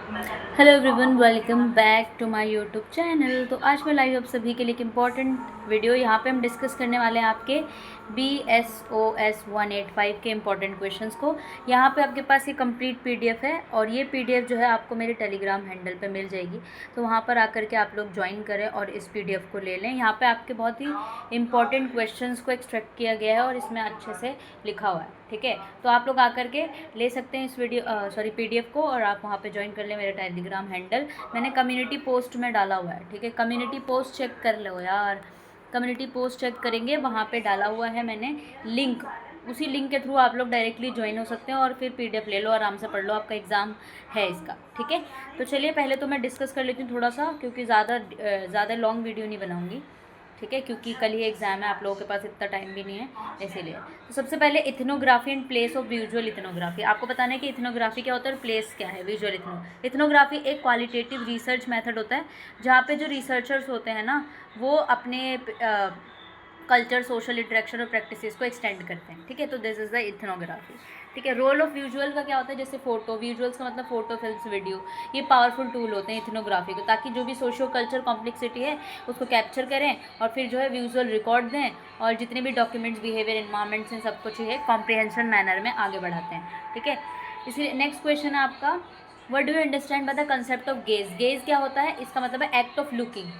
Hello everyone, welcome back to my YouTube channel. तो आज मैं लाई हूँ आप सभी के लिए एक इम्पॉर्टेंट वीडियो। यहाँ पे हम डिस्कस करने वाले हैं आपके BSOS 185 के इम्पॉर्टेंट क्वेश्चंस को। यहाँ पे आपके पास ये कंप्लीट पीडीएफ है और ये पीडीएफ जो है आपको मेरे टेलीग्राम हैंडल पे मिल जाएगी। तो वहाँ पर आकर के आप लोग ज्वाइन करें और इस पीडीएफ को ले लें। यहाँ पे आपके बहुत ही इंपॉर्टेंट क्वेश्चंस को एक्सट्रैक्ट किया गया है और इसमें अच्छे से लिखा हुआ है। ठीक है, तो आप लोग आकर के ले सकते हैं इस पीडीएफ को और आप वहाँ पे ज्वाइन कर लें मेरे टेलीग्राम हैंडल। मैंने कम्युनिटी पोस्ट में डाला हुआ है। ठीक है, कम्युनिटी पोस्ट चेक कर लो यार। कम्युनिटी पोस्ट चेक करेंगे, वहाँ पे डाला हुआ है मैंने लिंक। उसी लिंक के थ्रू आप लोग डायरेक्टली ज्वाइन हो सकते हैं और फिर पीडीएफ ले लो, आराम से पढ़ लो। आपका एग्ज़ाम है इसका। ठीक है, तो चलिए पहले तो मैं डिस्कस कर लेती हूँ थोड़ा सा, क्योंकि ज़्यादा लॉन्ग वीडियो नहीं बनाऊँगी। ठीक है, क्योंकि कल ही एग्ज़ाम है, आप लोगों के पास इतना टाइम भी नहीं है, इसीलिए। तो सबसे पहले ethnography and place of visual ethnography. आपको बताना है कि इथनोग्राफी क्या होता है और प्लेस क्या है विजुअल इथनोग्राफी। एक क्वालिटेटिव रिसर्च मेथड होता है जहाँ पे जो रिसर्चर्स होते हैं ना, वो अपने कल्चर, सोशल इंटरेक्शन और प्रैक्टिसेस को एक्सटेंड करते हैं। ठीक है, तो दिस इज़ द इथनोग्राफी। ठीक है, रोल ऑफ विजुअल का क्या होता है, जैसे फोटो, विजुअल्स का मतलब फोटो, फिल्म्स, वीडियो, ये पावरफुल टूल होते हैं इथनोग्राफी को, ताकि जो भी सोशो कल्चर कॉम्प्लेक्सिटी है उसको कैप्चर करें और फिर जो है विजुअल रिकॉर्ड दें और जितने भी डॉक्यूमेंट्स, बिहेवियर, इन्वायरमेंट्स, इन सब कुछ है कॉम्प्रिहेंशन मैनर में आगे बढ़ाते हैं। ठीक है, इसलिए नेक्स्ट क्वेश्चन है आपका, what do you understand by the concept of gauge. Gauge क्या होता है, इसका मतलब है एक्ट ऑफ लुकिंग,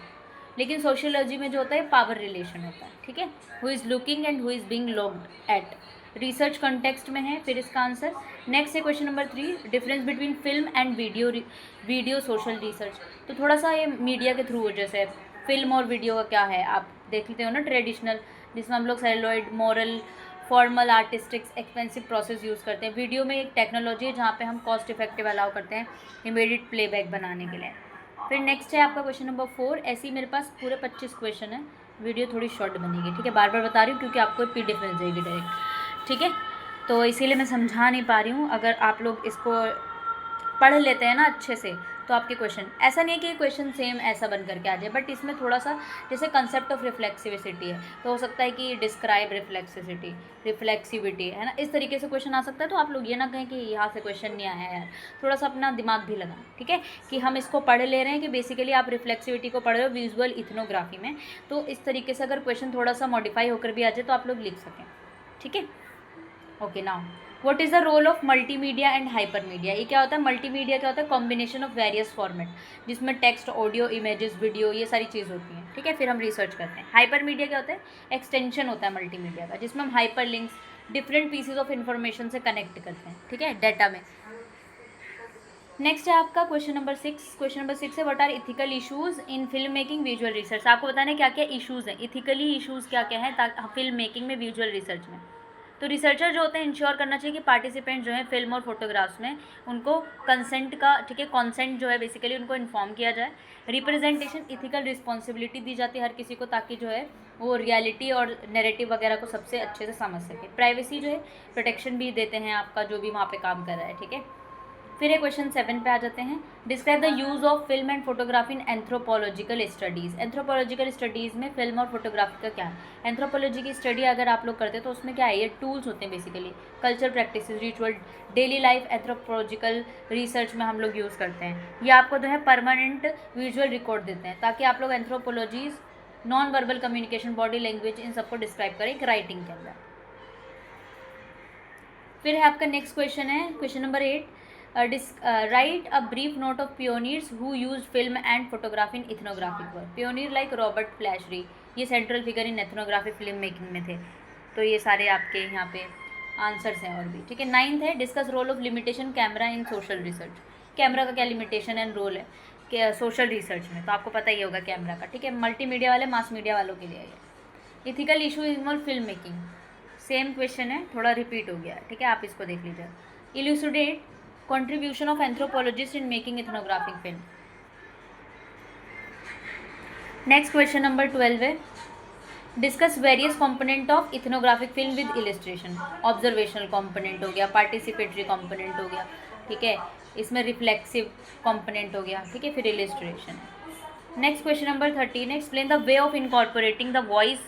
लेकिन सोशियोलॉजी में जो होता है पावर रिलेशन होता है। ठीक है, who is looking and who is being looked at, research context में है फिर इसका आंसर। नेक्स्ट है question number 3, difference between film and video social research. तो थोड़ा सा ये मीडिया के थ्रू, जैसे फिल्म और वीडियो का क्या है, आप देख लेते हो ना, ट्रेडिशनल, जिसमें हम लोग celluloid, moral, formal, artistics, expensive process use करते हैं। वीडियो में एक टेक्नोलॉजी है जहाँ पे हम कॉस्ट इफेक्टिव अलाउ करते हैं इमीडिएट प्लेबैक बनाने के लिए। फिर नेक्स्ट है आपका क्वेश्चन नंबर 4। ऐसे ही मेरे पास पूरे 25 क्वेश्चन है, वीडियो थोड़ी शॉर्ट बनेगी। ठीक है, बार बार बता रही हूँ क्योंकि आपको पीडीएफ मिल जाएगी डायरेक्ट। ठीक है, तो इसीलिए मैं समझा नहीं पा रही हूँ। अगर आप लोग इसको पढ़ लेते हैं ना अच्छे से, तो आपके क्वेश्चन, ऐसा नहीं है कि क्वेश्चन सेम ऐसा बन करके आ जाए, बट इसमें थोड़ा सा, जैसे कंसेप्ट ऑफ रिफ्लेक्सिविटी है, तो हो सकता है कि डिस्क्राइब रिफ्लेक्सिविटी है ना, इस तरीके से क्वेश्चन आ सकता है। तो आप लोग ये ना कहें कि यहाँ से क्वेश्चन नहीं आया यार, थोड़ा सा अपना दिमाग भी लगाएं। ठीक है, कि हम इसको पढ़ ले रहे हैं कि बेसिकली आप रिफ्लेक्सिविटी को पढ़ रहे हो विजुअल इथनोग्राफी में, तो इस तरीके से अगर क्वेश्चन थोड़ा सा मॉडिफाई होकर भी आ जाए तो आप लोग लिख सकें। ठीक है, okay, now what is the role of multimedia and hypermedia. ये क्या होता है, मल्टीमीडिया क्या होता है, कॉम्बिनेशन ऑफ वेरियस फॉर्मेट, जिसमें टेक्स्ट, ऑडियो, इमेजेस, वीडियो, ये सारी चीज़ होती हैं। ठीक है, फिर हम रिसर्च करते हैं। हाइपर मीडिया क्या होता है, एक्सटेंशन होता है मल्टीमीडिया का, जिसमें हम hyper links, different pieces of information से कनेक्ट करते हैं। ठीक है, डाटा में। नेक्स्ट है आपका क्वेश्चन नंबर 6। क्वेश्चन नंबर 6 है, what are ethical issues in film making visual research. आपको बताना है क्या क्या इशूज़ हैं, इथिकली इशूज़ क्या क्या हैं फिल्म मेकिंग में, विजुअल रिसर्च में। तो रिसर्चर जो होते हैं, इंश्योर करना चाहिए कि पार्टिसिपेंट जो है फिल्म और फोटोग्राफ्स में, उनको कंसेंट का, ठीक है, कॉन्सेंट जो है बेसिकली उनको इन्फॉर्म किया जाए। रिप्रेजेंटेशन, इथिकल रिस्पॉन्सिबिलिटी दी जाती है हर किसी को, ताकि जो है वो रियलिटी और नैरेटिव वगैरह को सबसे अच्छे से समझ सके। प्राइवेसी जो है, प्रोटेक्शन भी देते हैं आपका जो भी वहाँ पे काम कर रहा है। ठीक है, फिर ये क्वेश्चन 7 पे आ जाते हैं, describe the use of film and photography in anthropological studies. Anthropological studies में फिल्म और फोटोग्राफी का क्या है। एंथ्रोपोलॉजी की स्टडी अगर आप लोग करते हैं तो उसमें क्या है, ये टूल्स होते हैं basically, culture, practice, ritual, daily life, anthropological research में हम लोग यूज़ करते हैं। ये आपको जो है परमानेंट विजुअल रिकॉर्ड देते हैं, ताकि आप लोग anthropologies, non verbal communication, body language, इन सबको डिस्क्राइब करें एक राइटिंग के अंदर। फिर है आपका नेक्स्ट क्वेश्चन है, question number 8, write a brief note of pioneers who use film and photography in ethnographic work. Pioneer like Robert Flaherty, ये central figure in ethnography film making में थे। तो ये सारे आपके यहाँ पे आंसर्स हैं और भी। ठीक है, 9th है, discuss role of limitation camera in social research. Camera का क्या लिमिटेशन एंड रोल है कि सोशल रिसर्च में, तो आपको पता ही होगा कैमरा का। ठीक है, मल्टीमीडिया वाले, मास मीडिया वालों के लिए है। Ethical issue involve film making, same question है, थोड़ा रिपीट हो गया। ठीक है, आप इसको देख लीजिए। इल्यूसिडेट contribution of anthropologist in making ethnographic film. Next question number 12 है, discuss various component of ethnographic film with illustration. Observational component हो गया, पार्टिसिपेटरी कंपोनेंट हो गया, ठीक है, इसमें रिफ्लेक्सिव कंपोनेंट हो गया, ठीक है, फिर इलिस्ट्रेशन है। नेक्स्ट क्वेश्चन नंबर 13 है, explain the way of incorporating the voice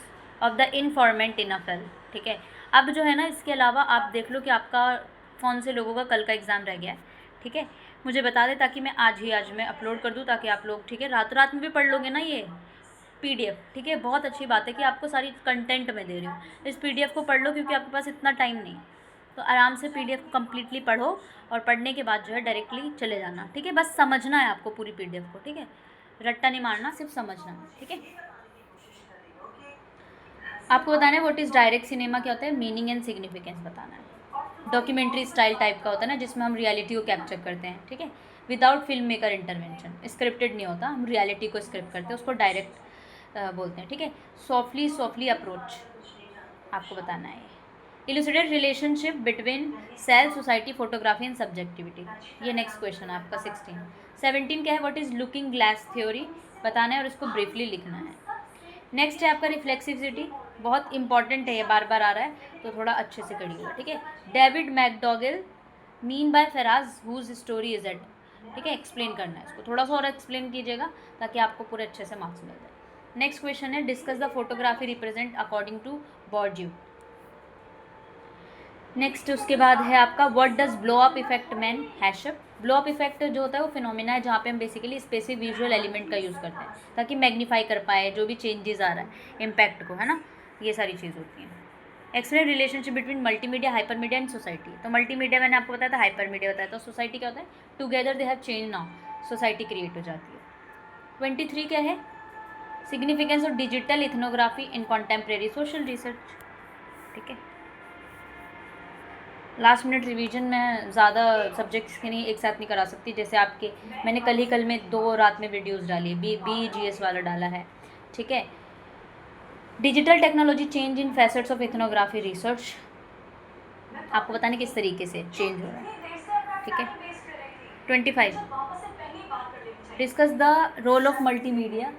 of the informant in a film. ठीक है, अब जो है ना, इसके अलावा आप देख लो कि आपका कौन से लोगों का कल का एग्ज़ाम रह गया है। ठीक है, मुझे बता दे ताकि मैं आज मैं अपलोड कर दूँ, ताकि आप लोग, ठीक है, रात में भी पढ़ लोगे ना ये PDF, ठीक है। बहुत अच्छी बात है कि आपको सारी कंटेंट मैं दे रही हूँ, इस PDF को पढ़ लो, क्योंकि आपके पास इतना टाइम नहीं है। तो आराम से PDF को कम्प्लीटली पढ़ो, और पढ़ने के बाद जो है डायरेक्टली चले जाना, ठीक है। बस समझना है आपको पूरी PDF को, ठीक है, रट्टा नहीं मारना, सिर्फ समझना है, ठीक है। आपको बताना है व्हाट इज़ डायरेक्ट सिनेमा क्या होता है, मीनिंग एंड सिग्निफिकेंस बताना है। डॉक्यूमेंट्री स्टाइल टाइप का होता है ना, जिसमें हम रियलिटी को कैप्चर करते हैं, ठीक है, without film maker intervention, scripted नहीं होता, हम रियलिटी को स्क्रिप्ट करते हैं, उसको डायरेक्ट बोलते हैं, ठीक है। सॉफ्टली अप्रोच आपको बताना है। Elucidate relationship between self, society, photography and subjectivity, ये नेक्स्ट क्वेश्चन है आपका 16। 17 क्या है, what is looking glass theory बताना है, और इसको ब्रीफली लिखना है। नेक्स्ट है आपका रिफ्लेक्सिविटी, बहुत इंपॉर्टेंट है, ये बार बार आ रहा है, तो थोड़ा अच्छे से करिएगा, ठीक है। David MacDougall mean by phrase whose story is it, ठीक है, एक्सप्लेन करना है इसको, थोड़ा सा और एक्सप्लेन कीजिएगा ताकि आपको पूरे अच्छे से मार्क्स मिल जाए। नेक्स्ट क्वेश्चन है, discuss the photography represent according to Bourdieu. नेक्स्ट उसके बाद है आपका what does blow up effect mean हैशअप। ब्लो अप इफेक्ट जो होता है वो फिनोमिना है जहाँ पे हम बेसिकली स्पेसिफिक विजुअल एलिमेंट का यूज़ करते हैं ताकि मैग्नीफाई कर पाए जो भी चेंजेस आ रहा है इम्पैक्ट को, है ना, ये सारी चीज़ होती हैं। Explain relationship between multimedia, hyper media and society. तो मल्टीमीडिया मैंने आपको बताया था, हाइपर मीडिया बताया, तो सोसाइटी क्या होता है, together they have change now, society create हो जाती है। 23 क्या है, significance of digital ethnography in contemporary social research, ठीक है। लास्ट मिनट रिवीजन में ज़्यादा सब्जेक्ट्स के नहीं एक साथ नहीं करा सकती, जैसे आपके मैंने कल में 2 रात में वीडियोस डाली, BGS वाला डाला है, ठीक है। Digital technology change in facets of ethnography research, आपको बताने किस तरीके से चेंज हो रहा है, ठीक है। 25 discuss the role of multimedia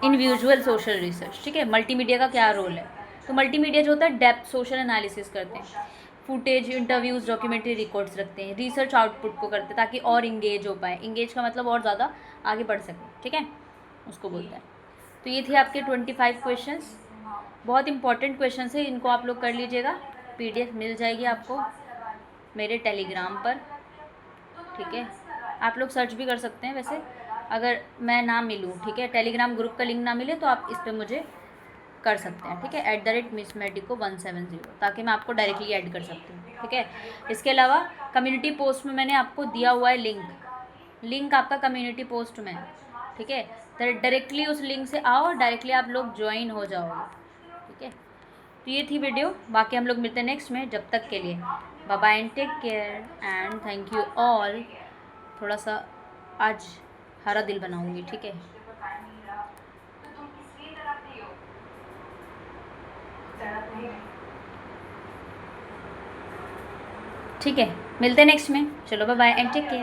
in visual social research, ठीक है। मल्टीमीडिया का क्या रोल है, तो मल्टीमीडिया जो होता है डेप्थ सोशल एनालिसिस करते हैं, फुटेज, इंटरव्यूज़, डॉक्यूमेंट्री रिकॉर्ड्स रखते हैं, रिसर्च आउटपुट को करते हैं ताकि और इंगेज हो पाए, इंगेज का मतलब और ज़्यादा आगे बढ़ सके, ठीक है, उसको बोलते हैं। तो ये थे आपके 25 क्वेश्चंस, बहुत इंपॉर्टेंट क्वेश्चन है, इनको आप लोग कर लीजिएगा। PDF मिल जाएगी आपको मेरे टेलीग्राम पर, ठीक है। आप लोग सर्च भी कर सकते हैं, वैसे अगर मैं ना मिलूँ, ठीक है, टेलीग्राम ग्रुप का लिंक ना मिले तो आप इस पर मुझे कर सकते हैं, ठीक है, @missmedico170, ताकि मैं आपको डायरेक्टली ऐड कर सकती हूँ, ठीक है। इसके अलावा कम्युनिटी पोस्ट में मैंने आपको दिया हुआ है लिंक आपका कम्युनिटी पोस्ट में, ठीक है, तो डायरेक्टली उस लिंक से आओ, डायरेक्टली आप लोग ज्वाइन हो जाओगे, ठीक है। तो ये थी वीडियो, बाकी हम लोग मिलते हैं नेक्स्ट में, जब तक के लिए bye bye and take care and thank you all. थोड़ा सा आज हरा दिल बनाऊंगी, ठीक है। ठीक है, मिलते हैं नेक्स्ट में, चलो bye bye and take care.